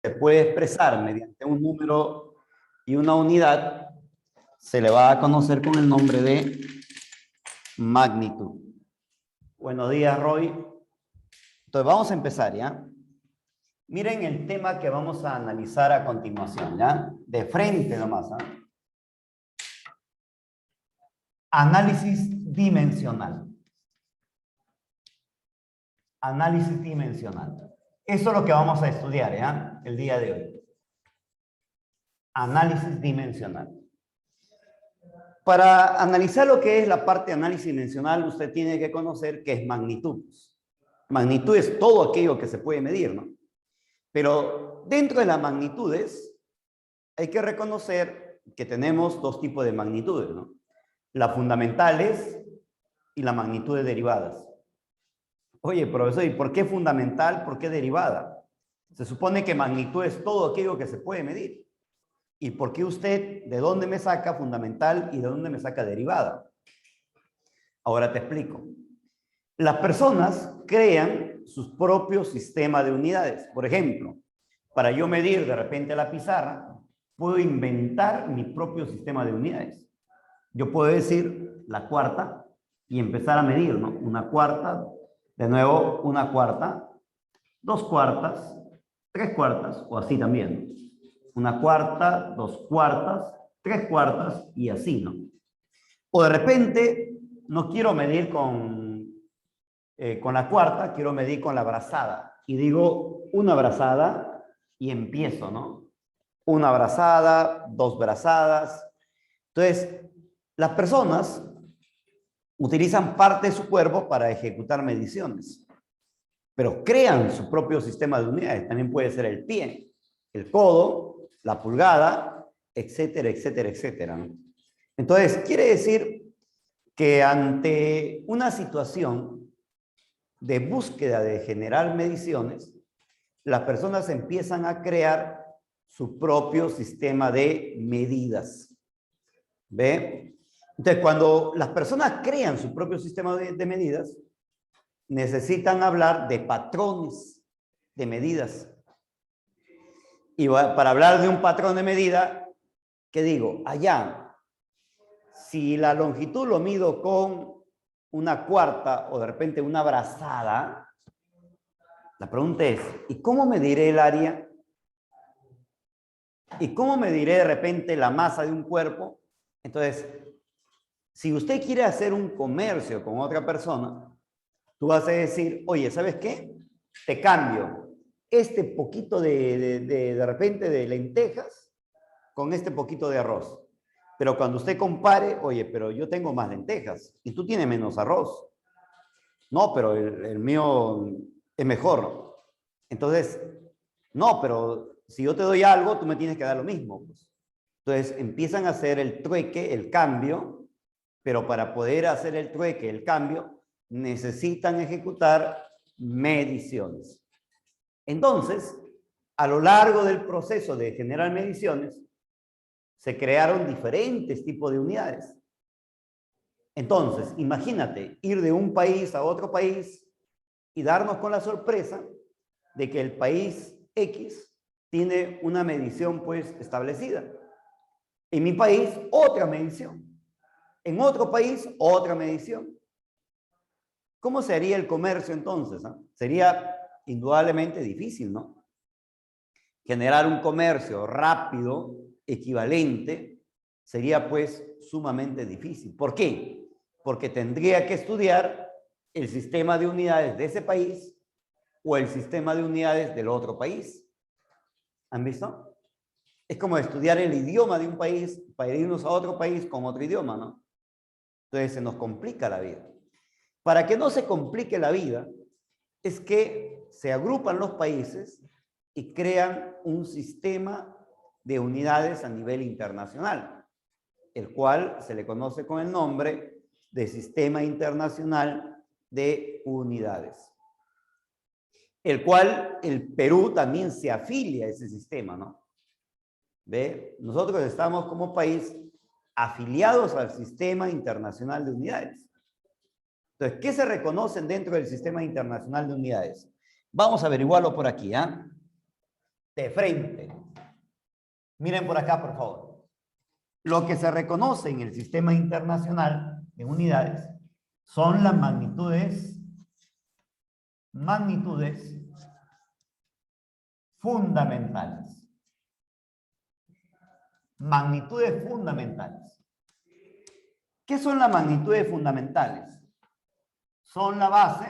se puede expresar mediante un número y una unidad, se le va a conocer con el nombre de magnitud. Buenos días, Roy. Entonces, vamos a empezar, ¿ya? Miren el tema que vamos a analizar a continuación, ¿ya? De frente nomás, ¿ah? Análisis dimensional. Análisis dimensional. Eso es lo que vamos a estudiar, ¿ya? El día de hoy. Análisis dimensional. Para analizar lo que es la parte de análisis dimensional, usted tiene que conocer qué es magnitud. Magnitud es todo aquello que se puede medir, ¿no? Pero dentro de las magnitudes, hay que reconocer que tenemos dos tipos de magnitudes, ¿no? Las fundamentales y las magnitudes derivadas. Oye, profesor, ¿y por qué fundamental? ¿Por qué derivada? Se supone que magnitud es todo aquello que se puede medir. ¿Y por qué usted, de dónde me saca fundamental y de dónde me saca derivada? Ahora te explico. Las personas crean sus propios sistemas de unidades. Por ejemplo, para yo medir de repente la pizarra, puedo inventar mi propio sistema de unidades. Yo puedo decir la cuarta y empezar a medir, ¿no? Una cuarta, de nuevo una cuarta, dos cuartas, tres cuartas, o así también. Una cuarta, dos cuartas, tres cuartas y así, ¿no? O de repente no quiero medir con la cuarta, quiero medir con la brazada. Y digo una brazada y empiezo, ¿no? Una brazada, dos brazadas. Entonces, las personas utilizan parte de su cuerpo para ejecutar mediciones, pero crean su propio sistema de unidades. También puede ser el pie, el codo, la pulgada, etcétera, etcétera, etcétera, ¿no? Entonces, quiere decir que ante una situación de búsqueda de generar mediciones, las personas empiezan a crear su propio sistema de medidas. ¿Ve? Entonces, cuando las personas crean su propio sistema de medidas, necesitan hablar de patrones de medidas. Y para hablar de un patrón de medida, ¿qué digo? Allá, si la longitud lo mido con una cuarta o de repente una brazada, la pregunta es, ¿y cómo mediré el área? ¿Y cómo mediré de repente la masa de un cuerpo? Entonces, si usted quiere hacer un comercio con otra persona, tú vas a decir, oye, ¿sabes qué? Te cambio este poquito de repente de lentejas con este poquito de arroz. Pero cuando usted compare, oye, pero yo tengo más lentejas y tú tienes menos arroz. No, pero el mío es mejor. Entonces, no, pero si yo te doy algo, tú me tienes que dar lo mismo. Pues. Entonces, empiezan a hacer el trueque, el cambio, pero para poder hacer el trueque, el cambio, necesitan ejecutar mediciones. Entonces, a lo largo del proceso de generar mediciones, se crearon diferentes tipos de unidades. Entonces, imagínate ir de un país a otro país y darnos con la sorpresa de que el país X tiene una medición pues establecida. En mi país, otra medición. En otro país, otra medición. ¿Cómo sería el comercio entonces? Sería indudablemente difícil, ¿no? Generar un comercio rápido, equivalente, sería pues sumamente difícil. ¿Por qué? Porque tendría que estudiar el sistema de unidades de ese país o el sistema de unidades del otro país. ¿Han visto? Es como estudiar el idioma de un país para irnos a otro país con otro idioma, ¿no? Entonces se nos complica la vida. Para que no se complique la vida, es que se agrupan los países y crean un sistema de unidades a nivel internacional, el cual se le conoce con el nombre de Sistema Internacional de Unidades, el cual el Perú también se afilia a ese sistema, ¿no? ¿Ve? Nosotros estamos como país afiliados al Sistema Internacional de Unidades. Entonces, ¿qué se reconocen dentro del Sistema Internacional de Unidades? Vamos a averiguarlo por aquí, ¿ah? de frente. Miren por acá, por favor. Lo que se reconoce en el sistema internacional de unidades son las magnitudes fundamentales. Magnitudes fundamentales. ¿Qué son las magnitudes fundamentales? Son la base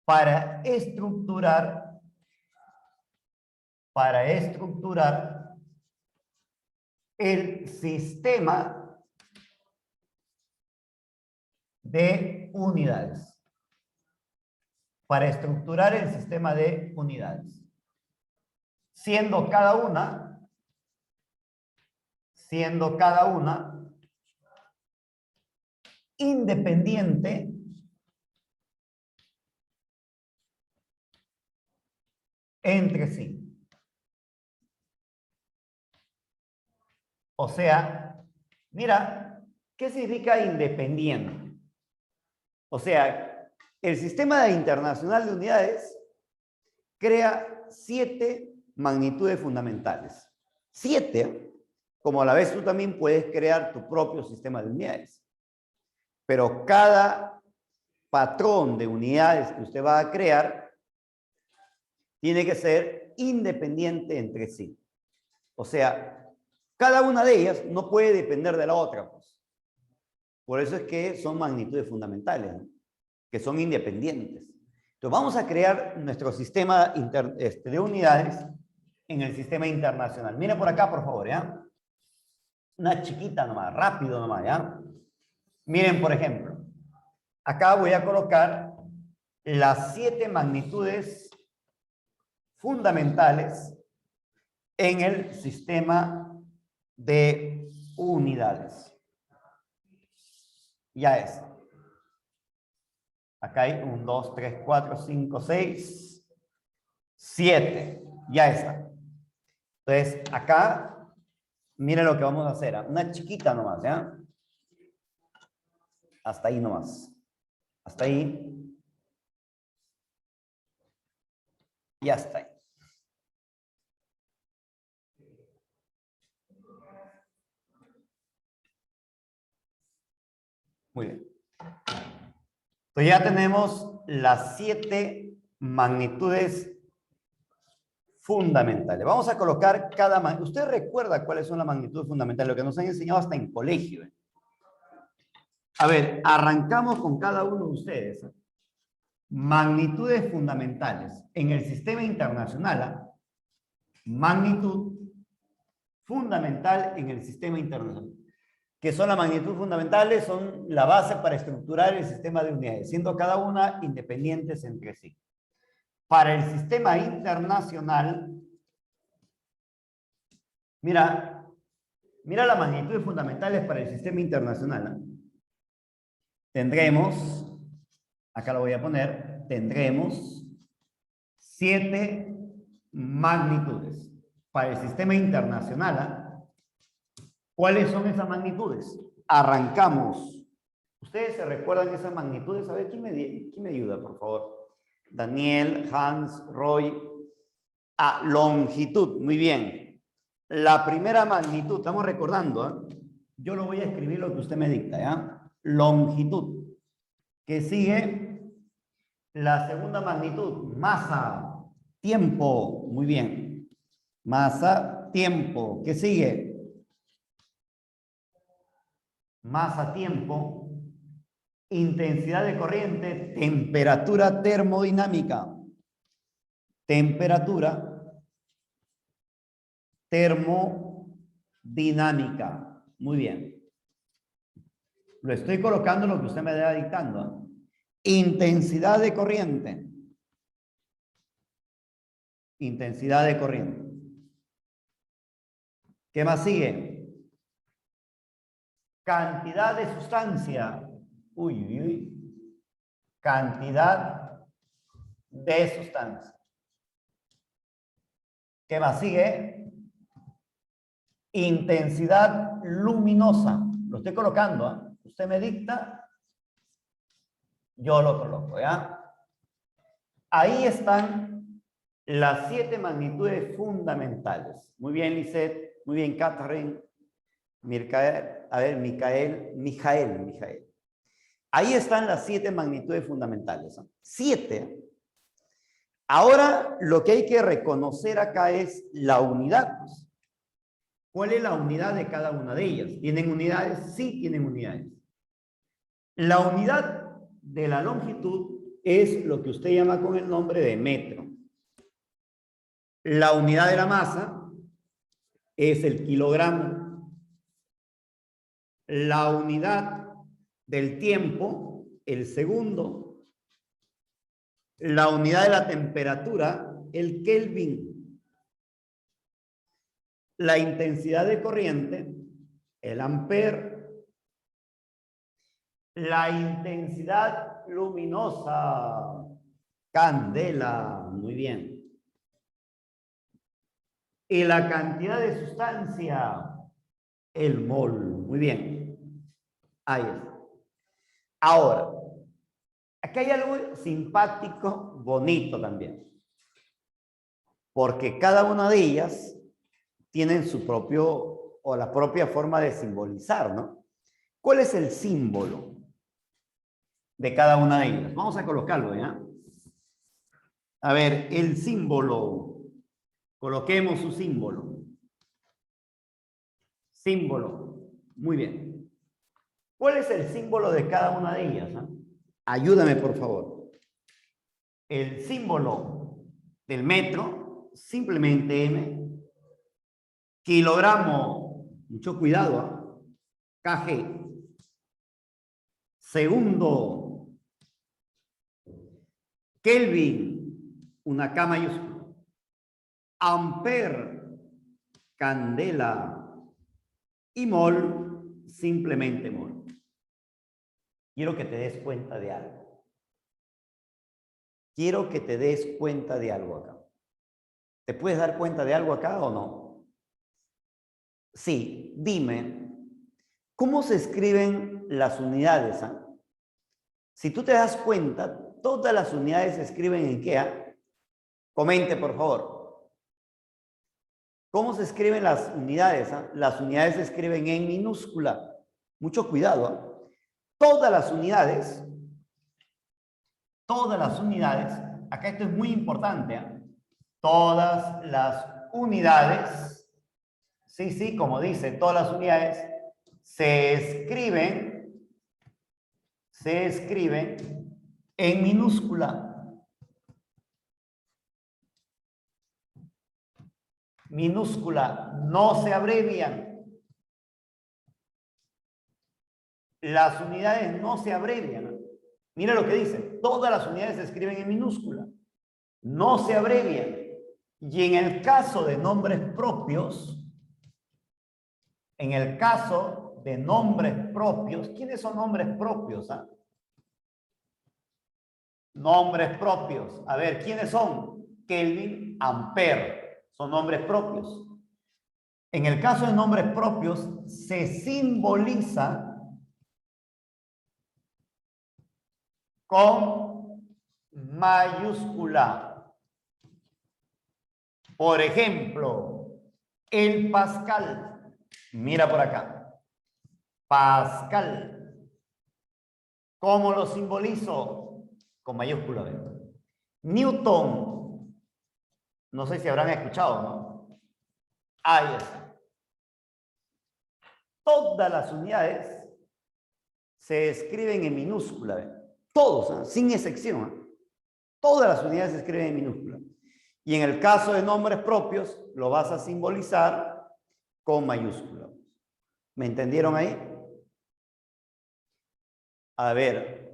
para estructurar el sistema de unidades. Para estructurar el sistema de unidades. Siendo cada una independiente entre sí. O sea, mira, ¿qué significa independiente? O sea, el sistema internacional de unidades crea 7 magnitudes fundamentales. 7, como a la vez tú también puedes crear tu propio sistema de unidades. Pero cada patrón de unidades que usted va a crear tiene que ser independiente entre sí. O sea, cada una de ellas no puede depender de la otra, pues. Por eso es que son magnitudes fundamentales, ¿no? Que son independientes. Entonces vamos a crear nuestro sistema de unidades en el sistema internacional. Miren por acá, por favor, ¿ya? Una chiquita nomás, rápido nomás, ¿ya? Miren, por ejemplo, acá voy a colocar las 7 magnitudes fundamentales en el sistema de unidades. Ya es. Acá hay 1, 2, 3, 4, 5, 6, 7. Ya está. Entonces, acá, miren lo que vamos a hacer. Una chiquita nomás, ¿ya? Hasta ahí nomás. Hasta ahí. Y hasta ahí. Muy bien. Entonces ya tenemos las 7 magnitudes fundamentales. Vamos a colocar cada magnitud. ¿Usted recuerda cuáles son las magnitudes fundamentales? Lo que nos han enseñado hasta en colegio. A ver, arrancamos con cada uno de ustedes. Magnitudes fundamentales. En el sistema internacional, magnitud fundamental en el sistema internacional. ¿Qué son las magnitudes fundamentales? Son la base para estructurar el sistema de unidades, siendo cada una independientes entre sí. Para el sistema internacional, mira las magnitudes fundamentales para el sistema internacional, ¿eh? Tendremos, acá lo voy a poner, tendremos 7 magnitudes para el sistema internacional. ¿Cuáles son esas magnitudes? Arrancamos. ¿Ustedes se recuerdan esas magnitudes? A ver, ¿quién me ayuda, por favor? Daniel, Hans, Roy. Longitud. Muy bien. La primera magnitud, estamos recordando, ¿eh? Yo lo voy a escribir lo que usted me dicta, ¿ya? Longitud. ¿Qué sigue? La segunda magnitud, masa, tiempo. Muy bien. Masa, tiempo. ¿Qué sigue? Masa, tiempo, intensidad de corriente, temperatura termodinámica. Temperatura termodinámica. Muy bien. Lo estoy colocando en lo que usted me está dictando. Intensidad de corriente. Intensidad de corriente. ¿Qué más sigue? Cantidad de sustancia. Uy, uy, uy. Cantidad de sustancia. ¿Qué más sigue? Intensidad luminosa. Lo estoy colocando, ¿eh? Usted me dicta, yo lo coloco, ¿ya? Ahí están las 7 magnitudes fundamentales. Muy bien, Lisette. Muy bien, Catherine. Mijael. Ahí están las 7 magnitudes fundamentales. 7. Ahora, lo que hay que reconocer acá es la unidad. ¿Cuál es la unidad de cada una de ellas? ¿Tienen unidades? Sí, tienen unidades. La unidad de la longitud es lo que usted llama con el nombre de metro. La unidad de la masa es el kilogramo. La unidad del tiempo, el segundo. La unidad de la temperatura, el Kelvin. La intensidad de corriente, el ampere. La intensidad luminosa, candela, muy bien. Y la cantidad de sustancia, el mol, muy bien. Ahí está. Ahora, aquí hay algo simpático, bonito también. Porque cada una de ellas tienen su propio, o la propia forma de simbolizar, ¿no? ¿Cuál es el símbolo de cada una de ellas? Vamos a colocarlo, ¿ya? A ver, el símbolo. Coloquemos su símbolo. Símbolo. Muy bien. ¿Cuál es el símbolo de cada una de ellas? Ayúdame, por favor. El símbolo del metro, simplemente M. Kilogramo, mucho cuidado, kg. Segundo, Kelvin, una K mayúscula. Ampere, candela. Y mol, simplemente mol. Quiero que te des cuenta de algo. Quiero que te des cuenta de algo acá. ¿Te puedes dar cuenta de algo acá o no? Sí, dime, ¿cómo se escriben las unidades? Si tú te das cuenta, todas las unidades se escriben ¿en qué? Comente, por favor. ¿Cómo se escriben las unidades? Las unidades se escriben en minúscula. Mucho cuidado. Todas las unidades, acá esto es muy importante. Todas las unidades, sí, como dice, todas las unidades se escriben en minúscula. Minúscula, no se abrevian. Las unidades no se abrevian. Mira lo que dice, todas las unidades se escriben en minúscula, no se abrevian. Y en el caso de nombres propios, ¿quiénes son nombres propios? Nombres propios. A ver, ¿quiénes son? Kelvin, ampere. Son nombres propios. En el caso de nombres propios, se simboliza con mayúscula. Por ejemplo, el Pascal. Mira por acá. Pascal. ¿Cómo lo simbolizo? Con mayúscula. Newton. No sé si habrán escuchado, ¿no? Ahí está. Todas las unidades se escriben en minúscula. Todos, sin excepción. Todas las unidades se escriben en minúscula. Y en el caso de nombres propios, lo vas a simbolizar con mayúscula. ¿Me entendieron ahí? A ver.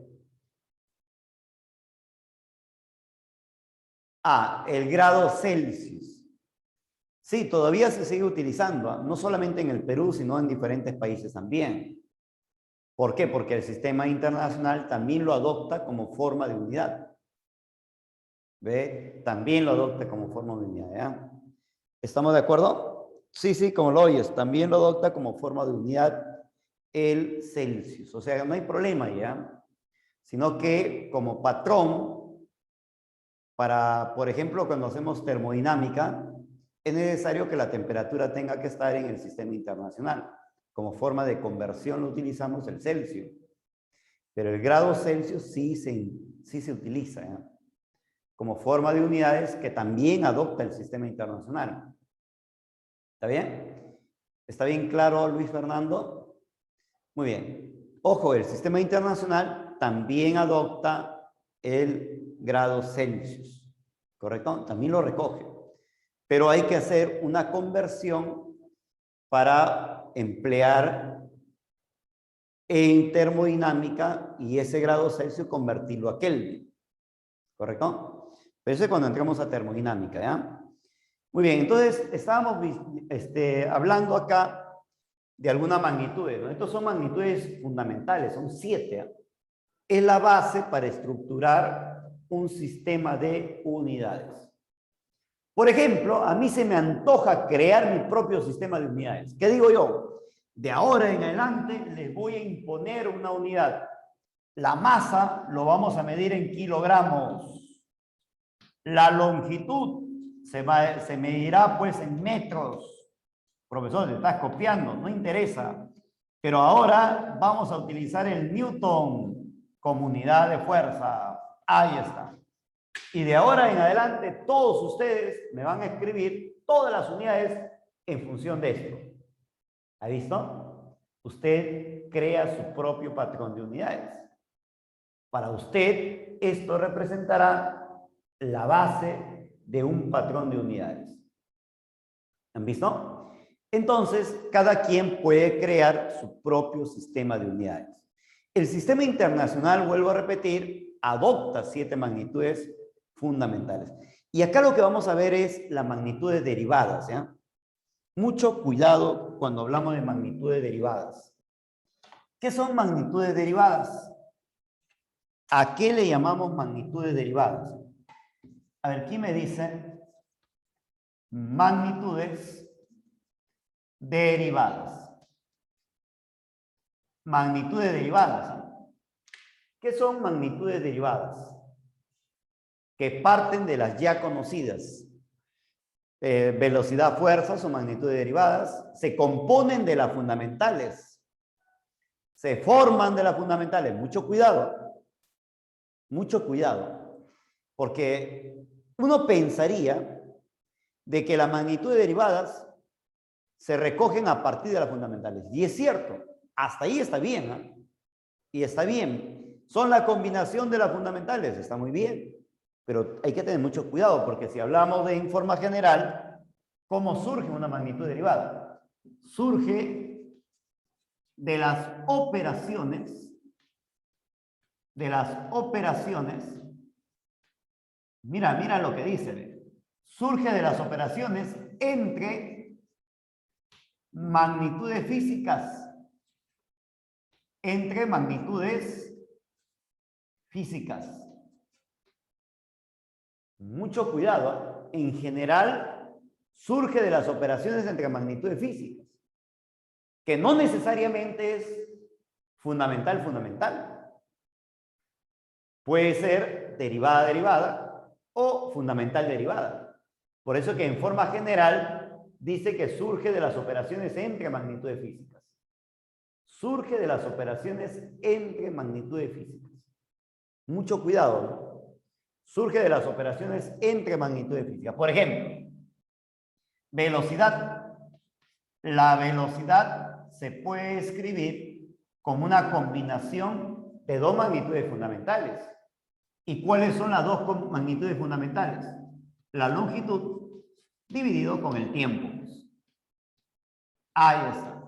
El grado Celsius. Sí, todavía se sigue utilizando, no solamente en el Perú, sino en diferentes países también. ¿Por qué? Porque el sistema internacional también lo adopta como forma de unidad. ¿Ve? También lo adopta como forma de unidad, ¿ya? ¿Estamos de acuerdo? Sí, como lo oyes, también lo adopta como forma de unidad el Celsius. O sea, no hay problema, ¿ya? Sino que como patrón por ejemplo, cuando hacemos termodinámica, es necesario que la temperatura tenga que estar en el sistema internacional. Como forma de conversión lo utilizamos el Celsius. Pero el grado Celsius sí se utiliza, ¿eh? Como forma de unidades que también adopta el sistema internacional. ¿Está bien? ¿Está bien claro, Luis Fernando? Muy bien. Ojo, el sistema internacional también adopta el grado Celsius, ¿correcto? También lo recoge. Pero hay que hacer una conversión para emplear en termodinámica y ese grado Celsius convertirlo a Kelvin, ¿correcto? Pero eso es cuando entramos a termodinámica, ¿ya? Muy bien, entonces estábamos hablando acá de algunas magnitudes, ¿no? Estos son magnitudes fundamentales, son 7, ¿eh? Es la base para estructurar un sistema de unidades. Por ejemplo, a mí se me antoja crear mi propio sistema de unidades. ¿Qué digo yo? De ahora en adelante les voy a imponer una unidad. La masa lo vamos a medir en kilogramos. La longitud se medirá pues en metros. Profesor, te estás copiando, no interesa. Pero ahora vamos a utilizar el Newton como unidad de fuerza. Ahí está. Y de ahora en adelante todos ustedes me van a escribir todas las unidades en función de esto. ¿Ha visto? Usted crea su propio patrón de unidades. Para usted esto representará la base de un patrón de unidades. ¿Han visto? Entonces, cada quien puede crear su propio sistema de unidades. El sistema internacional, vuelvo a repetir, adopta 7 magnitudes fundamentales. Y acá lo que vamos a ver es las magnitudes derivadas, ¿ya? Mucho cuidado cuando hablamos de magnitudes derivadas. ¿Qué son magnitudes derivadas? ¿A qué le llamamos magnitudes derivadas? A ver, ¿quién me dice? Magnitudes derivadas. Magnitudes derivadas. ¿Qué son magnitudes derivadas? Que parten de las ya conocidas. Velocidad, fuerza son magnitudes derivadas. Se componen de las fundamentales. Se forman de las fundamentales. Mucho cuidado. Mucho cuidado. Porque uno pensaría de que las magnitudes derivadas se recogen a partir de las fundamentales. Y es cierto. Hasta ahí está bien, ¿eh? Y está bien. Son la combinación de las fundamentales. Está muy bien. Pero hay que tener mucho cuidado porque si hablamos de en forma general, ¿cómo surge una magnitud derivada? Surge de las operaciones, mira lo que dice, surge de las operaciones entre magnitudes físicas, Mucho cuidado, ¿eh? En general surge de las operaciones entre magnitudes físicas, que no necesariamente es fundamental. Puede ser derivada o fundamental derivada. Por eso que en forma general dice que surge de las operaciones entre magnitudes físicas. Surge de las operaciones entre magnitudes físicas. Mucho cuidado, ¿no? Surge de las operaciones entre magnitudes físicas. Por ejemplo, velocidad. La velocidad se puede escribir como una combinación de 2 magnitudes fundamentales. ¿Y cuáles son las 2 magnitudes fundamentales? La longitud dividido con el tiempo. Ahí está.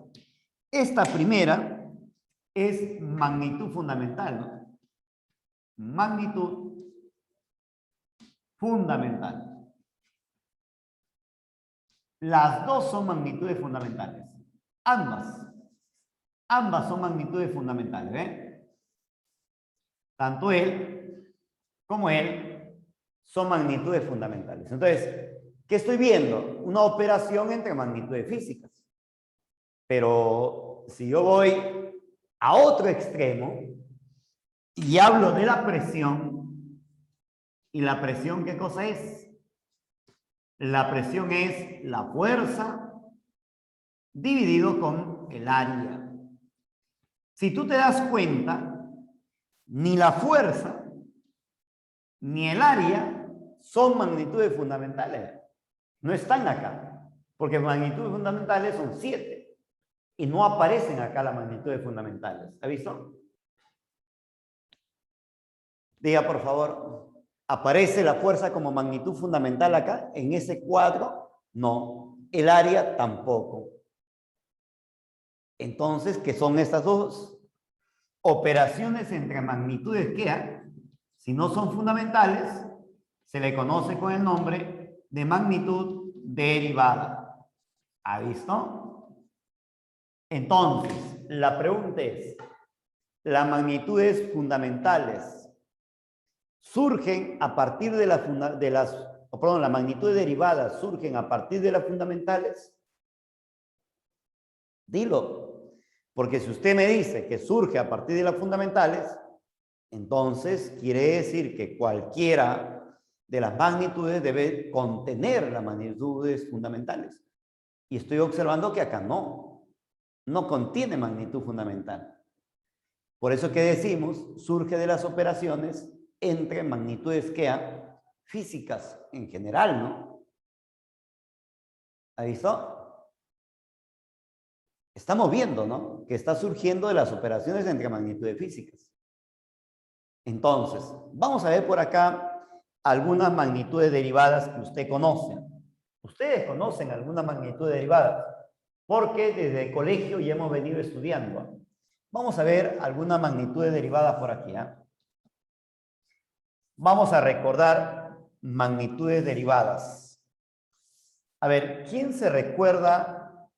Esta primera es magnitud fundamental, ¿no? Magnitud fundamental. Las 2 son magnitudes fundamentales. Ambas son magnitudes fundamentales, ¿eh? Tanto él como él son magnitudes fundamentales. Entonces, ¿qué estoy viendo? Una operación entre magnitudes físicas. Pero si yo voy a otro extremo y hablo de la presión ¿Y la presión qué cosa es? La presión es la fuerza dividido con el área. Si tú te das cuenta, ni la fuerza ni el área son magnitudes fundamentales. No están acá, porque magnitudes fundamentales son 7 y no aparecen acá las magnitudes fundamentales. ¿Ha visto? Diga, por favor, ¿aparece la fuerza como magnitud fundamental acá? ¿En ese cuadro? No. El área tampoco. Entonces, ¿qué son estas dos operaciones entre magnitudes que, si no son fundamentales, se le conoce con el nombre de magnitud derivada? ¿Ha visto? Entonces, la pregunta es, ¿las magnitudes fundamentales surgen a partir de las magnitudes derivadas surgen a partir de las fundamentales? Dilo, porque si usted me dice que surge a partir de las fundamentales, entonces quiere decir que cualquiera de las magnitudes debe contener las magnitudes fundamentales. Y estoy observando que acá no contiene magnitud fundamental. Por eso que decimos, surge de las operaciones entre magnitudes físicas en general, ¿no? ¿Ha visto? Estamos viendo, ¿no? Que está surgiendo de las operaciones entre magnitudes físicas. Entonces, vamos a ver por acá algunas magnitudes derivadas que usted conoce. Ustedes conocen algunas magnitudes derivadas, porque desde el colegio ya hemos venido estudiando. Vamos a ver algunas magnitudes derivadas por aquí, ¿eh? Vamos a recordar magnitudes derivadas. A ver, ¿quién se recuerda,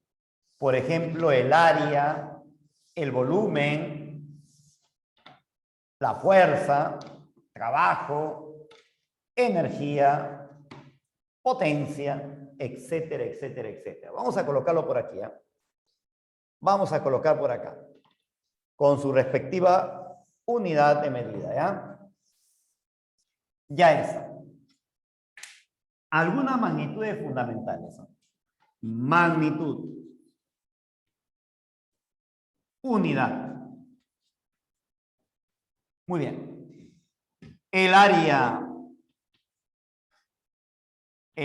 por ejemplo, el área, el volumen, la fuerza, trabajo, energía, potencia, etcétera, etcétera, etcétera? Vamos a colocarlo por aquí, ¿eh? Vamos a colocar por acá, con su respectiva unidad de medida, ¿ya? Ya está. Algunas magnitudes fundamentales, ¿no? Magnitud, unidad. Muy bien. El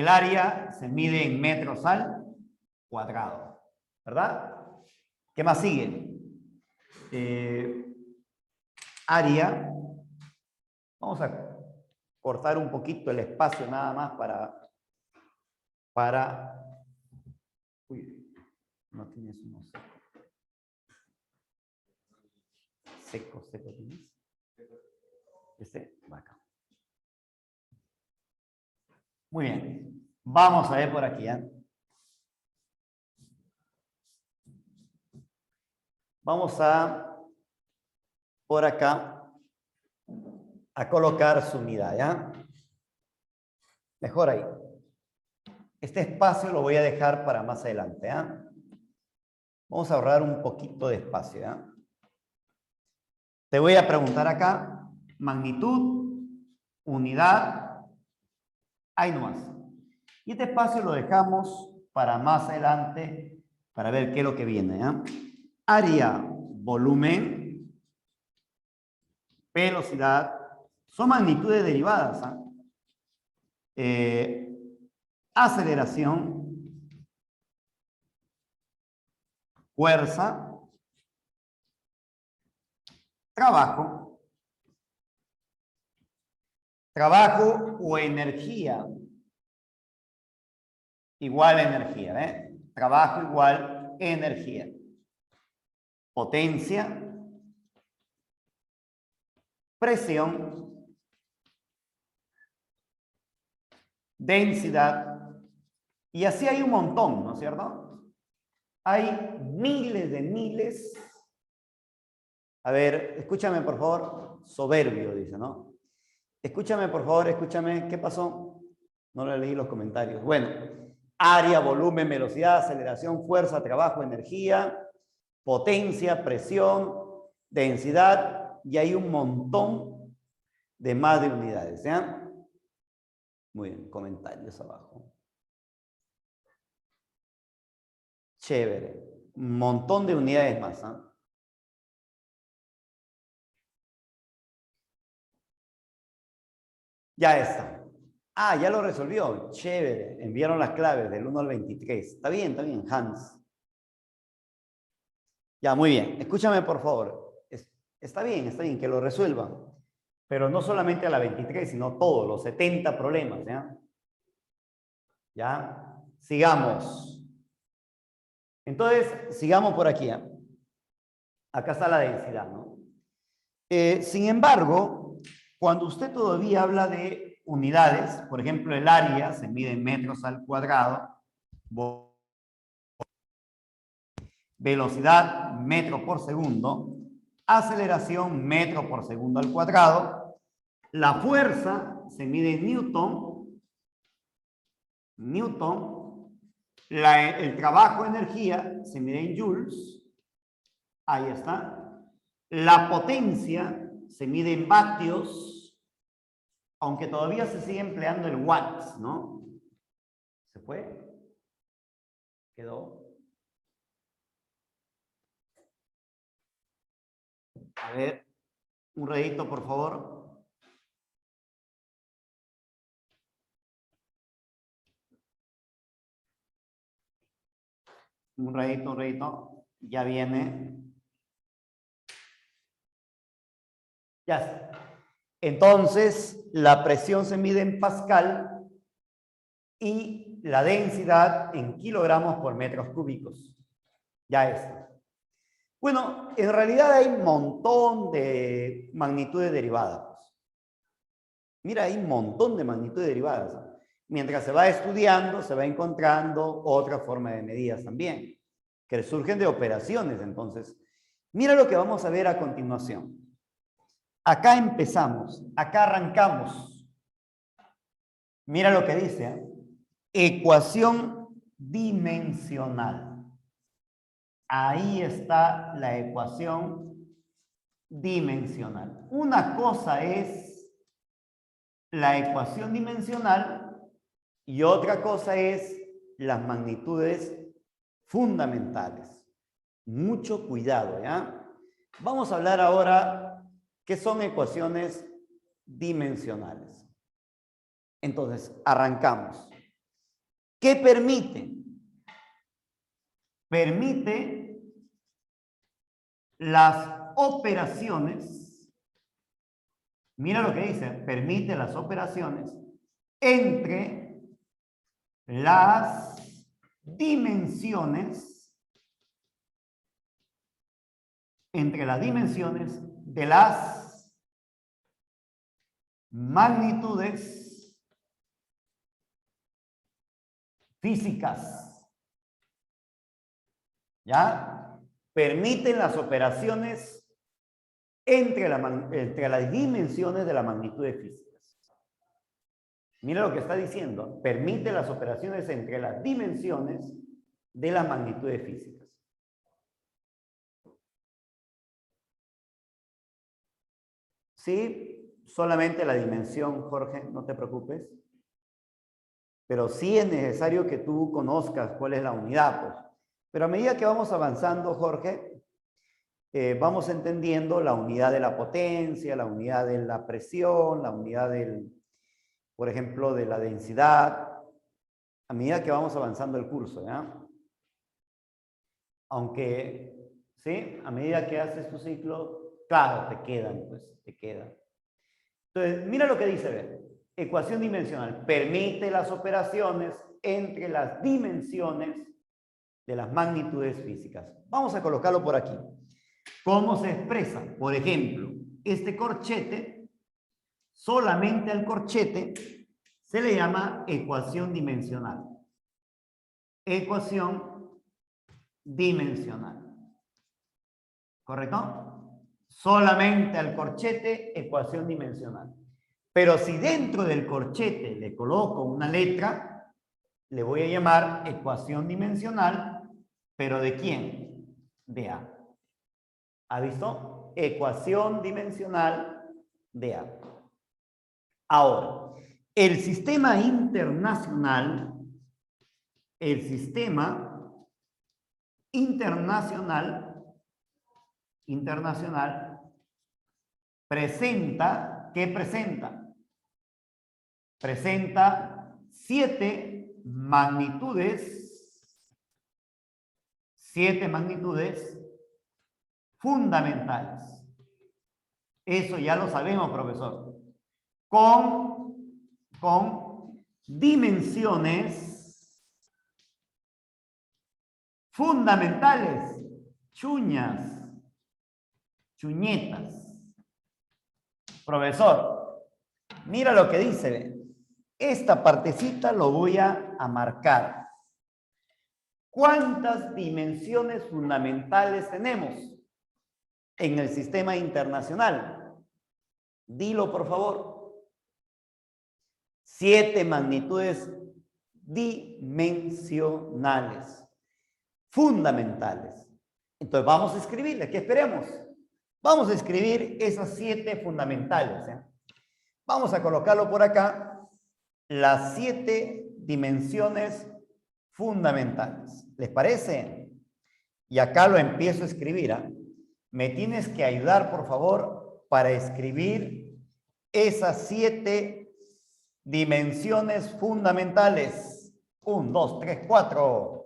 área se mide en metros al cuadrado, ¿verdad? ¿Qué más sigue? Área. Vamos a cortar un poquito el espacio nada más para uy, no tienes uno seco. Seco tienes. Acá. Muy bien. Vamos a ver por aquí, ¿eh? Vamos a, por acá, a colocar su unidad, ¿ya? Mejor ahí. Este espacio lo voy a dejar para más adelante, ¿ya? Vamos a ahorrar un poquito de espacio, ¿ya? Te voy a preguntar acá, magnitud, unidad, ahí nomás. Y este espacio lo dejamos para más adelante, para ver qué es lo que viene, ¿ya? Área, volumen, velocidad, son magnitudes derivadas, ¿eh? Aceleración, fuerza, trabajo o energía, igual energía, ¿eh? Trabajo igual energía. Potencia, presión, densidad, y así hay un montón, ¿no es cierto? Hay miles. A ver, escúchame por favor, soberbio, dice, ¿no? Escúchame por favor, escúchame, ¿qué pasó? No le leí los comentarios. Bueno, área, volumen, velocidad, aceleración, fuerza, trabajo, energía, potencia, presión, densidad, y hay un montón de más de unidades, ¿ya? Muy bien, comentarios abajo. Chévere. Un montón de unidades más, ¿ah? Ya está. Ah, ya lo resolvió. Chévere. Enviaron las claves del 1 al 23. Está bien, Hans. Ya, muy bien. Escúchame, por favor. Está bien que lo resuelvan. Pero no solamente a la 23, sino todos los 70 problemas, ¿ya? ¿Ya? Sigamos. Entonces, sigamos por aquí, ¿ya? Acá está la densidad, ¿no? Sin embargo, cuando usted todavía habla de unidades, por ejemplo, el área se mide en metros al cuadrado, velocidad metro por segundo, aceleración metro por segundo al cuadrado, la fuerza se mide en Newton, el trabajo energía se mide en joules, ahí está, la potencia se mide en vatios, aunque todavía se sigue empleando el watts, ¿no? ¿Se fue? Quedó. A ver, un redito, por favor. Un redito. Ya viene. Ya está. Entonces, la presión se mide en pascal y la densidad en kilogramos por metros cúbicos. Ya está. Bueno, en realidad hay un montón de magnitudes derivadas. Mira, hay un montón de magnitudes derivadas. Mientras se va estudiando, se va encontrando otra forma de medidas también, que surgen de operaciones. Entonces, mira lo que vamos a ver a continuación. Acá empezamos, acá arrancamos. Mira lo que dice, ¿eh? Ecuación dimensional. Ahí está la ecuación dimensional. Una cosa es la ecuación dimensional y otra cosa es las magnitudes fundamentales. Mucho cuidado, ¿ya? Vamos a hablar ahora qué son ecuaciones dimensionales. Entonces, arrancamos. ¿Qué permite? Permite las operaciones, mira lo que dice, permite las operaciones entre las dimensiones, de las magnitudes físicas. ¿Ya? Permiten las operaciones entre las dimensiones de las magnitudes físicas. Mira lo que está diciendo. Permite las operaciones entre las dimensiones de las magnitudes físicas. Sí, solamente la dimensión, Jorge, no te preocupes. Pero sí es necesario que tú conozcas cuál es la unidad, pues. Pero a medida que vamos avanzando, Jorge, vamos entendiendo la unidad de la potencia, la unidad de la presión, la unidad del, por ejemplo, de la densidad, a medida que vamos avanzando el curso, ¿ya? Aunque, ¿sí? A medida que haces tu ciclo, claro, te quedan, pues, te quedan. Entonces, mira lo que dice, ve. Ecuación dimensional. Permite las operaciones entre las dimensiones de las magnitudes físicas. Vamos a colocarlo por aquí. ¿Cómo se expresa? Por ejemplo, este corchete, solamente al corchete se le llama ecuación dimensional. Ecuación dimensional. ¿Correcto? Solamente al corchete, ecuación dimensional. Pero si dentro del corchete le coloco una letra, le voy a llamar ecuación dimensional, pero ¿de quién? De A. ¿Ha visto? Ecuación dimensional de A. Ahora, El sistema internacional, presenta, ¿qué presenta? Presenta 7 magnitudes fundamentales. Eso ya lo sabemos, profesor. Con dimensiones fundamentales, chuñetas. Profesor, mira lo que dice. Esta partecita lo voy a marcar. ¿Cuántas dimensiones fundamentales tenemos en el sistema internacional? Dilo, por favor. 7 magnitudes dimensionales, fundamentales. Entonces vamos a escribirle. ¿Qué esperemos? Vamos a escribir esas 7 fundamentales. Vamos a colocarlo por acá. Las 7 dimensiones fundamentales. ¿Les parece? Y acá lo empiezo a escribir. Me tienes que ayudar, por favor, para escribir esas 7 dimensiones fundamentales. 1, 2, 3, 4.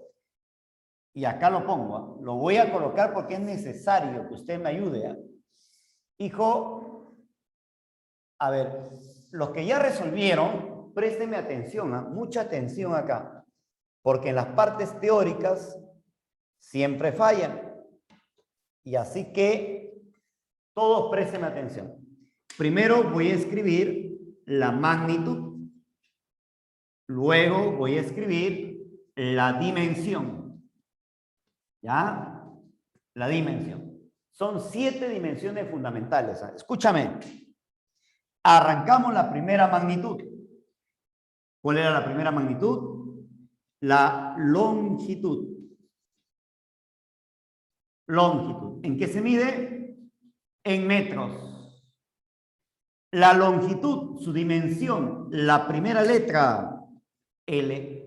Y acá lo pongo. Lo voy a colocar porque es necesario que usted me ayude. Hijo, a ver, los que ya resolvieron, présteme atención, mucha atención acá. Porque en las partes teóricas siempre fallan. Y así que todos présteme atención. Primero voy a escribir la magnitud. Luego voy a escribir la dimensión. ¿Ya? La dimensión. Son 7 dimensiones fundamentales. Escúchame. Arrancamos la primera magnitud. ¿Cuál era la primera magnitud? La longitud. Longitud. ¿En qué se mide? En metros. La longitud, su dimensión, la primera letra, L.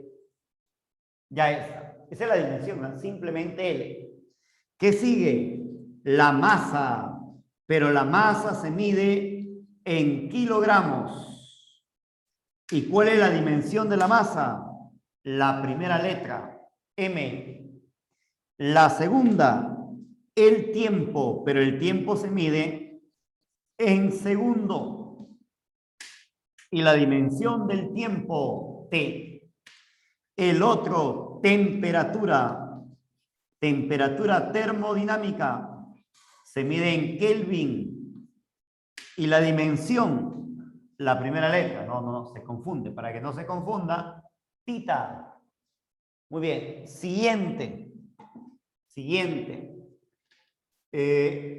Ya está. Esa es la dimensión, simplemente L. ¿Qué sigue? La masa. Pero la masa se mide en kilogramos. ¿Y cuál es la dimensión de la masa? La primera letra, M. La segunda, el tiempo, pero el tiempo se mide en segundo. Y la dimensión del tiempo, T. El otro, temperatura. Temperatura termodinámica se mide en Kelvin. Y la dimensión, la primera letra, no, se confunde. Para que no se confunda, tita. Muy bien. Siguiente.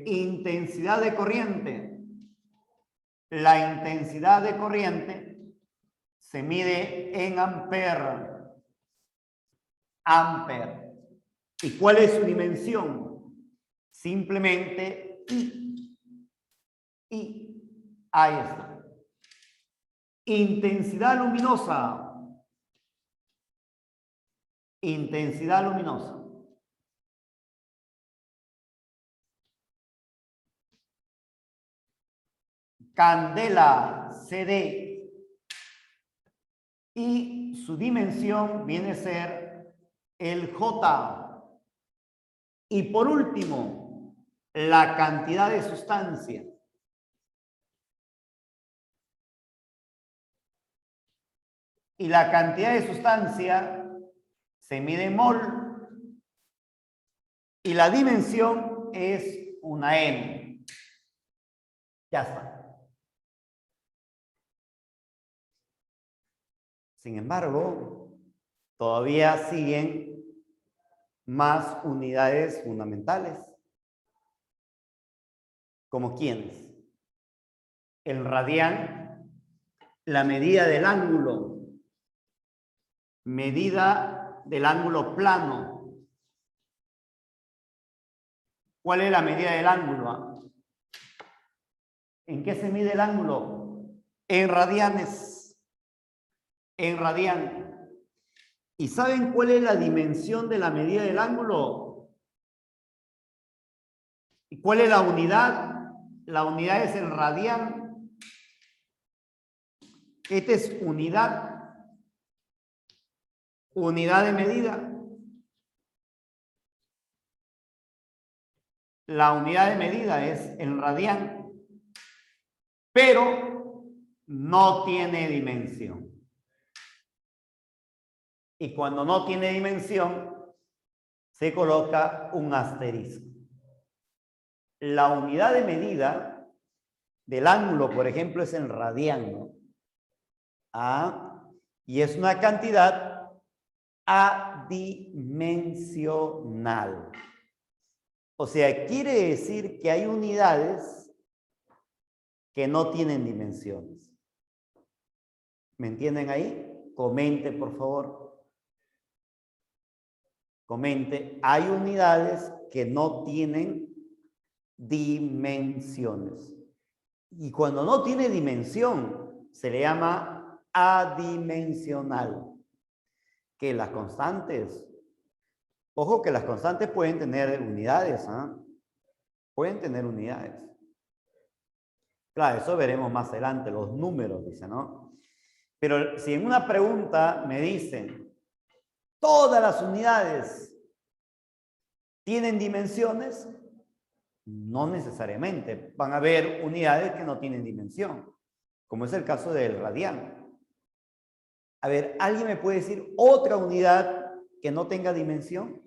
Intensidad de corriente. La intensidad de corriente se mide en amper. Amper. ¿Y cuál es su dimensión? Simplemente I. Ahí está. Intensidad luminosa. Intensidad luminosa. Candela, CD. Y su dimensión viene a ser el J. Y por último, la cantidad de sustancia. Y la cantidad de sustancia se mide en mol. Y la dimensión es una N. Ya está. Sin embargo, todavía siguen más unidades fundamentales. ¿Como quiénes? El radián, la medida del ángulo, medida del ángulo plano. ¿Cuál es la medida del ángulo? ¿En qué se mide el ángulo? En radianes. en radián. ¿Y saben cuál es la dimensión de la medida del ángulo? ¿Y cuál es la unidad? La unidad es el radián. Esta es unidad. Unidad de medida. La unidad de medida es el radián, pero no tiene dimensión. Y cuando no tiene dimensión, se coloca un asterisco. La unidad de medida del ángulo, por ejemplo, es el radián, ¿no? Y es una cantidad adimensional. O sea, quiere decir que hay unidades que no tienen dimensiones. ¿Me entienden ahí? Comente, por favor. Comente. Hay unidades que no tienen dimensiones. Y cuando no tiene dimensión, se le llama adimensional. Que las constantes, ojo que las constantes pueden tener unidades, pueden tener unidades. Claro, eso veremos más adelante, los números, dice, ¿no? Pero si en una pregunta me dicen, ¿todas las unidades tienen dimensiones? No necesariamente. Van a haber unidades que no tienen dimensión, como es el caso del radián. A ver, ¿alguien me puede decir otra unidad que no tenga dimensión?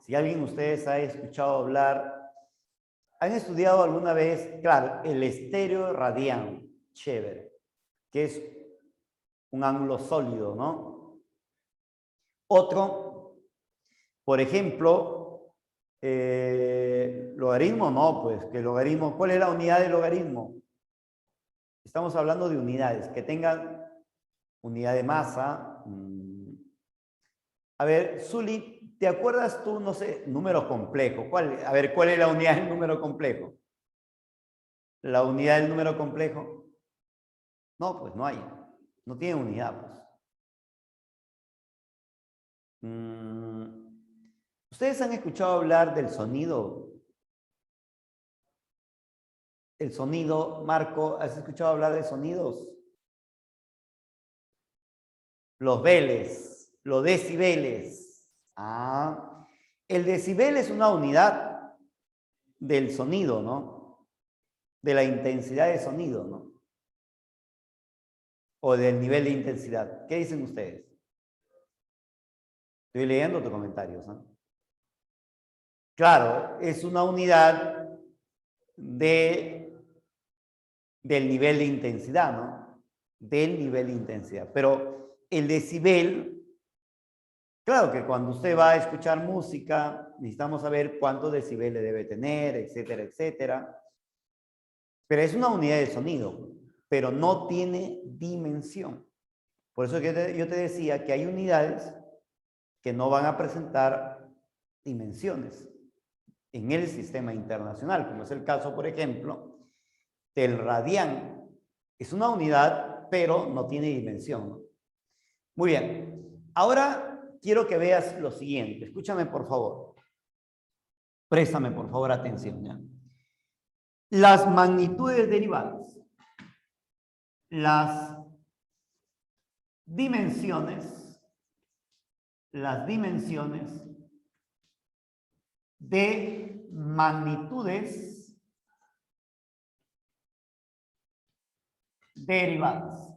Si alguien de ustedes ha escuchado hablar, ¿han estudiado alguna vez, claro, el estéreo radián? Chévere, que es un ángulo sólido, ¿no? Otro, por ejemplo, logaritmo, no, pues, que logaritmo, ¿cuál es la unidad del logaritmo? Estamos hablando de unidades, que tengan unidad de masa. A ver, Zuli, ¿te acuerdas tú, no sé, número complejo? A ver, ¿cuál es la unidad del número complejo? ¿La unidad del número complejo? No, pues no hay. No tiene unidad, pues. ¿Ustedes han escuchado hablar del sonido? El sonido, Marco, ¿has escuchado hablar de sonidos? Los beles, los decibeles. El decibel es una unidad del sonido, ¿no? De la intensidad de sonido, ¿no? O del nivel de intensidad. ¿Qué dicen ustedes? Estoy leyendo tus comentarios, ¿no? Claro, es una unidad del nivel de intensidad, ¿no? Del nivel de intensidad. Pero el decibel, claro que cuando usted va a escuchar música, necesitamos saber cuántos decibeles debe tener, etcétera, etcétera. Pero es una unidad de sonido, pero no tiene dimensión. Por eso que yo te decía que hay unidades que no van a presentar dimensiones en el sistema internacional, como es el caso, por ejemplo, del radián. Es una unidad, pero no tiene dimensión, ¿no? Muy bien. Ahora quiero que veas lo siguiente. Escúchame, por favor. Préstame, por favor, atención, ¿ya? Las magnitudes derivadas. Las dimensiones de magnitudes derivadas.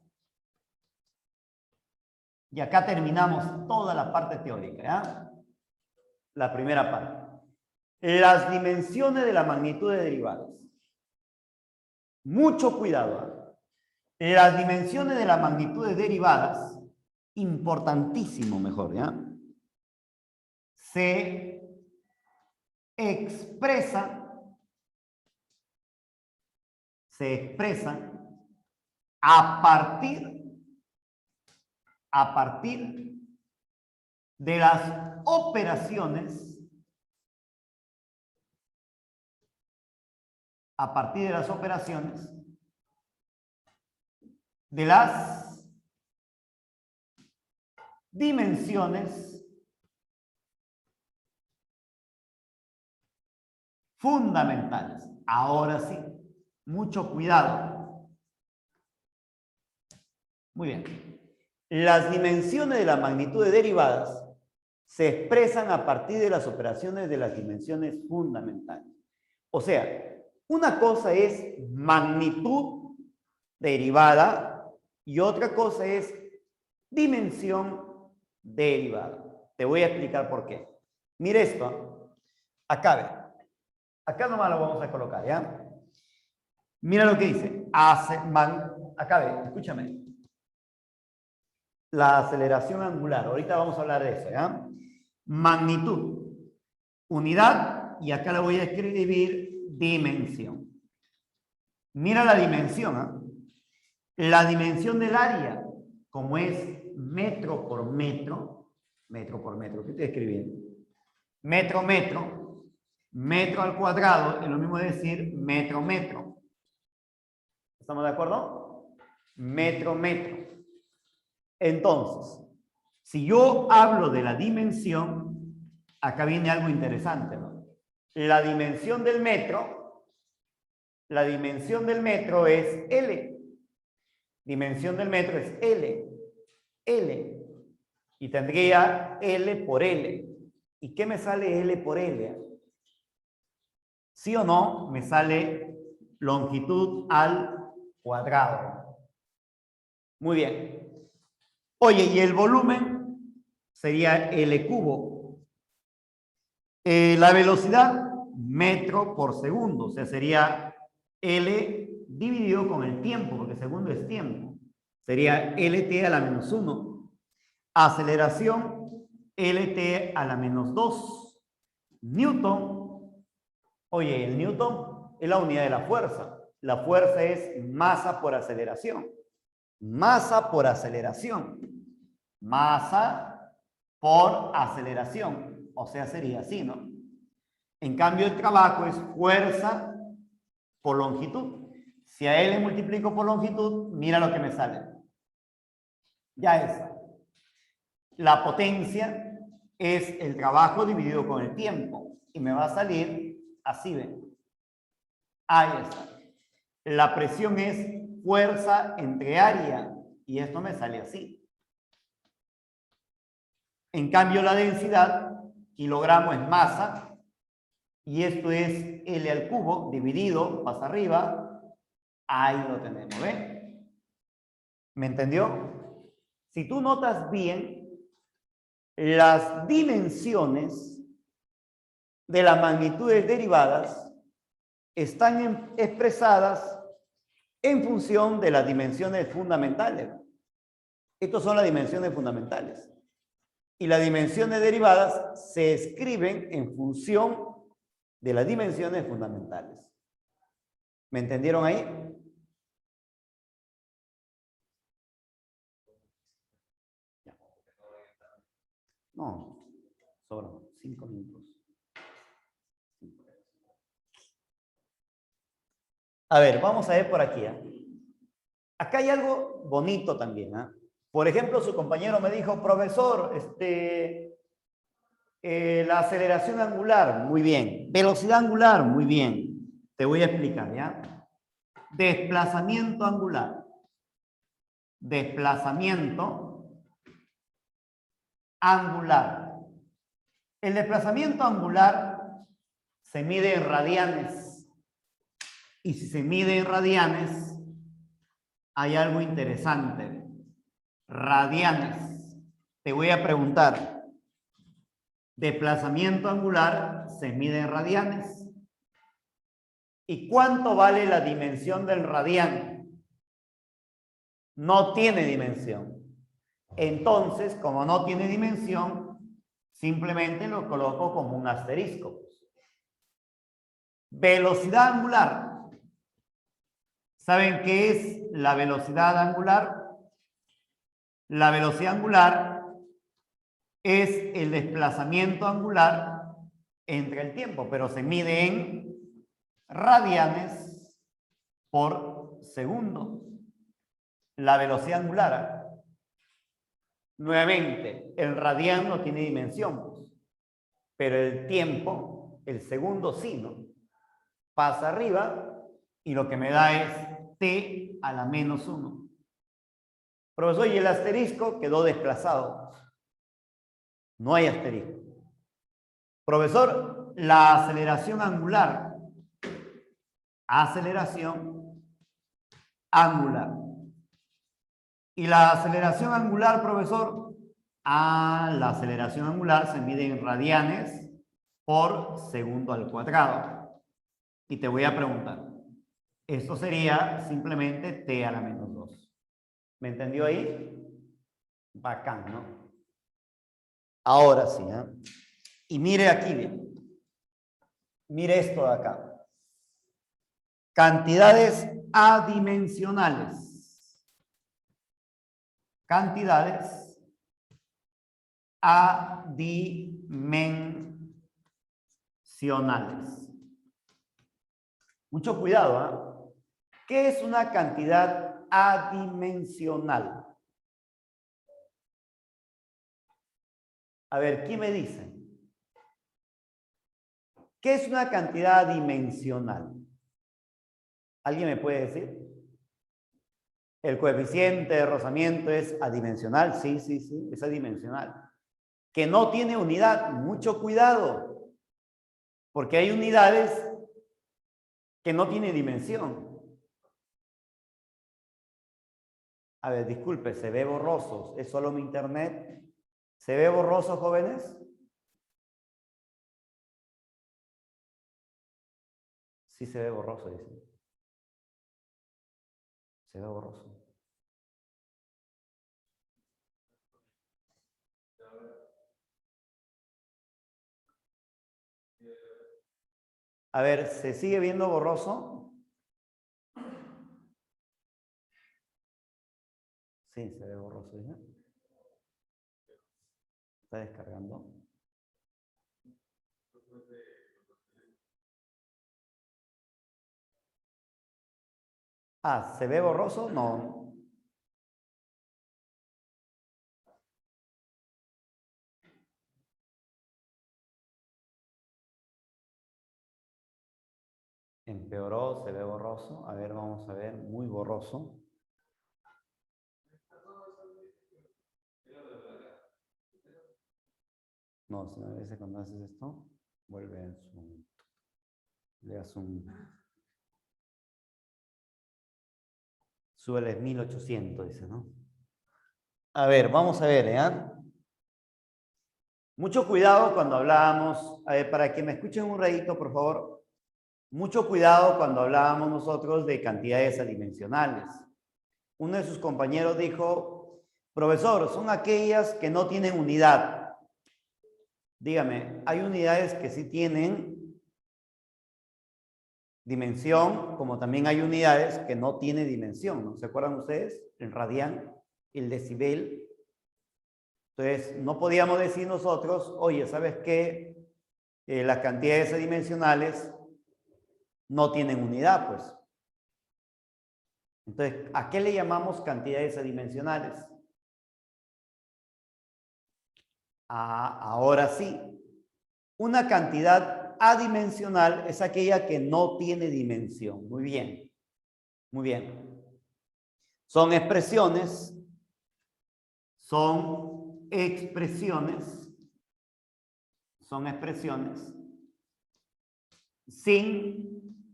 Y acá terminamos toda la parte teórica, ¿ya? La primera parte. Las dimensiones de la magnitud de derivadas. Mucho cuidado, ¿eh? Las dimensiones de las magnitudes derivadas, importantísimo mejor, ¿ya? Se expresan a partir de las operaciones de las dimensiones fundamentales. Ahora sí, mucho cuidado. Muy bien. Las dimensiones de la magnitud de derivadas se expresan a partir de las operaciones de las dimensiones fundamentales. O sea, una cosa es magnitud derivada y otra cosa es dimensión derivada. Te voy a explicar por qué. Mire esto. Acá ve. Acá nomás lo vamos a colocar, ¿ya? Mira lo que dice. Acá ve, escúchame. La aceleración angular. Ahorita vamos a hablar de eso, ¿ya? Magnitud. Unidad. Y acá la voy a escribir dimensión. Mira la dimensión, ¿eh? La dimensión del área, como es metro por metro, ¿qué estoy escribiendo? Metro, metro al cuadrado, es lo mismo decir metro, metro. ¿Estamos de acuerdo? Metro, metro. Entonces, si yo hablo de la dimensión, acá viene algo interesante, ¿no? La dimensión del metro es L. Dimensión del metro es L. L. Y tendría L por L. ¿Y qué me sale L por L? ¿Sí o no? Me sale longitud al cuadrado. Muy bien. Oye, ¿y el volumen? Sería L cubo. La velocidad, metro por segundo. O sea, sería L dividido con el tiempo, porque segundo es tiempo. Sería LT a la menos 1. Aceleración, LT a la menos 2. Newton. Oye, el Newton es la unidad de la fuerza. La fuerza es masa por aceleración. Masa por aceleración. Masa por aceleración. O sea, sería así, ¿no? En cambio, el trabajo es fuerza por longitud. Si a L multiplico por longitud, mira lo que me sale. Ya es. La potencia es el trabajo dividido con el tiempo. Y me va a salir así, ¿ven? Ahí está. La presión es fuerza entre área. Y esto me sale así. En cambio, la densidad, kilogramo es masa. Y esto es L al cubo dividido, pasa arriba. Ahí lo tenemos, ¿ven? ¿Me entendió? Si tú notas bien, las dimensiones de las magnitudes derivadas están expresadas en función de las dimensiones fundamentales. Estas son las dimensiones fundamentales. Y las dimensiones derivadas se escriben en función de las dimensiones fundamentales. ¿Me entendieron ahí? No, sobran 5 minutos. A ver, vamos a ver por aquí. Acá hay algo bonito también. Por ejemplo, su compañero me dijo, profesor, la aceleración angular, muy bien. Velocidad angular, muy bien. Te voy a explicar, ¿ya? Desplazamiento angular. Desplazamiento angular. El desplazamiento angular se mide en radianes. Y si se mide en radianes, hay algo interesante. Radianes. Te voy a preguntar. Desplazamiento angular se mide en radianes. ¿Y cuánto vale la dimensión del radián? No tiene dimensión. Entonces, como no tiene dimensión, simplemente lo coloco como un asterisco. Velocidad angular. ¿Saben qué es la velocidad angular? La velocidad angular es el desplazamiento angular entre el tiempo, pero se mide en radianes por segundo. La velocidad angular. Nuevamente, el radián no tiene dimensión, pues, pero el tiempo, el segundo sí, ¿no? Pasa arriba y lo que me da es t a la menos 1. Profesor, y el asterisco quedó desplazado. No hay asterisco. Profesor, la aceleración angular. Aceleración angular. ¿Y la aceleración angular, profesor? La aceleración angular se mide en radianes por segundo al cuadrado. Y te voy a preguntar. Esto sería simplemente t a la menos 2. ¿Me entendió ahí? Bacán, ¿no? Ahora sí, ¿eh? Y mire aquí bien. Mire esto de acá. Cantidades adimensionales. Cantidades adimensionales. Mucho cuidado, ¿eh? ¿Qué es una cantidad adimensional? A ver, ¿quién me dice? ¿Qué es una cantidad adimensional? ¿Alguien me puede decir? El coeficiente de rozamiento es adimensional. Sí, es adimensional. Que no tiene unidad. Mucho cuidado. Porque hay unidades que no tienen dimensión. A ver, disculpe, se ve borroso. ¿Es solo mi internet? ¿Se ve borroso, jóvenes? Sí se ve borroso, dice. Se ve borroso. A ver, ¿se sigue viendo borroso? Sí, se ve borroso, ¿ya? Está descargando. ¿Se ve borroso? No. Empeoró, se ve borroso. A ver, vamos a ver, muy borroso. No, si a veces cuando haces esto, vuelve en zoom. Le das un... Súbele 1800, dice, ¿no? A ver, vamos a ver, ¿eh? Mucho cuidado cuando hablamos, a ver, para que me escuchen un ratito, por favor. Mucho cuidado cuando hablábamos nosotros de cantidades adimensionales. Uno de sus compañeros dijo, profesor, son aquellas que no tienen unidad. Dígame, hay unidades que sí tienen dimensión, como también hay unidades que no tienen dimensión, ¿no? ¿Se acuerdan ustedes? El radián, el decibel. Entonces, no podíamos decir nosotros, oye, ¿sabes qué? Las cantidades adimensionales no tienen unidad, pues. Entonces, ¿a qué le llamamos cantidades adimensionales? Ahora sí. Una cantidad adimensional es aquella que no tiene dimensión. Muy bien. Muy bien. Son expresiones. Son expresiones sin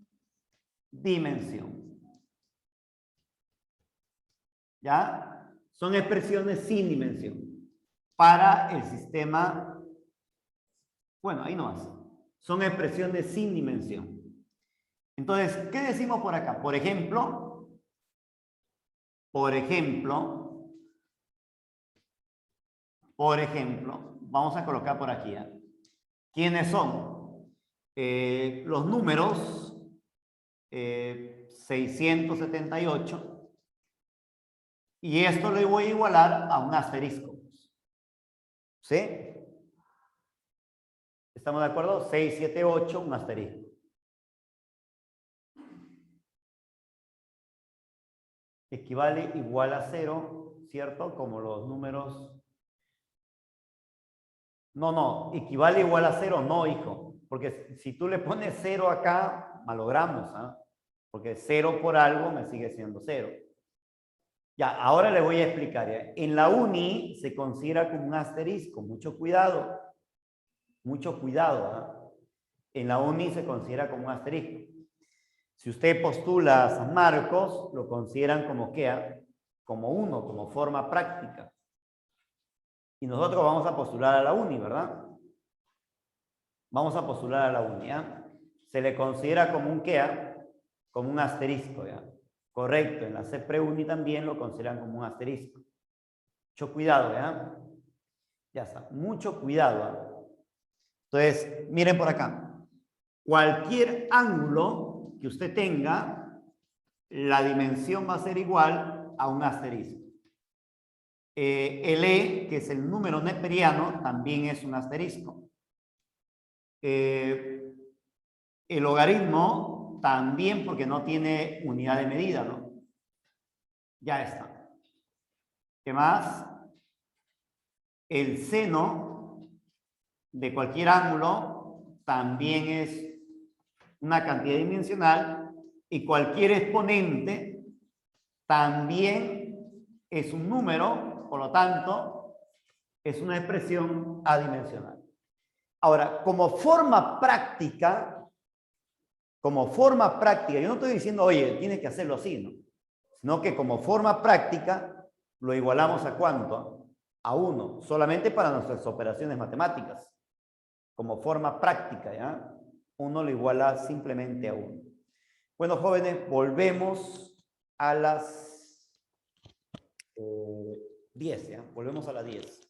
dimensión. ¿Ya? Son expresiones sin dimensión para el sistema. Bueno, ahí no más. Son expresiones sin dimensión. Entonces, ¿qué decimos por acá? Por ejemplo, vamos a colocar por aquí, ¿eh? ¿Quiénes son? Los números 678, y esto lo voy a igualar a un asterisco. ¿Sí? ¿Estamos de acuerdo? 678, un asterisco. equivale igual a 0, ¿cierto? Como los números... No, equivale igual a 0, no, hijo. Porque si tú le pones 0 acá, malogramos, ¿ah? Porque 0 por algo me sigue siendo 0. Ya, ahora le voy a explicar. ¿Ya? En la uni se considera como un asterisco. Mucho cuidado. Mucho cuidado. ¿Ah? En la uni se considera como un asterisco. Si usted postula a San Marcos, lo consideran como ¿qué? Como 1, como forma práctica. Y nosotros vamos a postular a la uni, ¿verdad? Vamos a postular a la uni, ¿ya? Se le considera como un ¿qué? Como un asterisco, ¿ya? Correcto, en la CEPRE-UNI también lo consideran como un asterisco. Mucho cuidado, ¿ya? Ya está, mucho cuidado. ¿Ya? Entonces, miren por acá. Cualquier ángulo que usted tenga, la dimensión va a ser igual a un asterisco. El E, que es el número neperiano, también es un asterisco. El logaritmo también, porque no tiene unidad de medida, ¿no? Ya está. ¿Qué más? El seno de cualquier ángulo también es una cantidad dimensional y cualquier exponente también es un número, por lo tanto, es una expresión adimensional. Ahora, como forma práctica, yo no estoy diciendo, oye, tienes que hacerlo así, ¿no? Sino que como forma práctica, lo igualamos ¿a cuánto? A 1, solamente para nuestras operaciones matemáticas. Como forma práctica, ¿ya? 1 lo iguala simplemente a 1. Bueno, jóvenes, volvemos a las 10, ¿ya? Volvemos a las 10.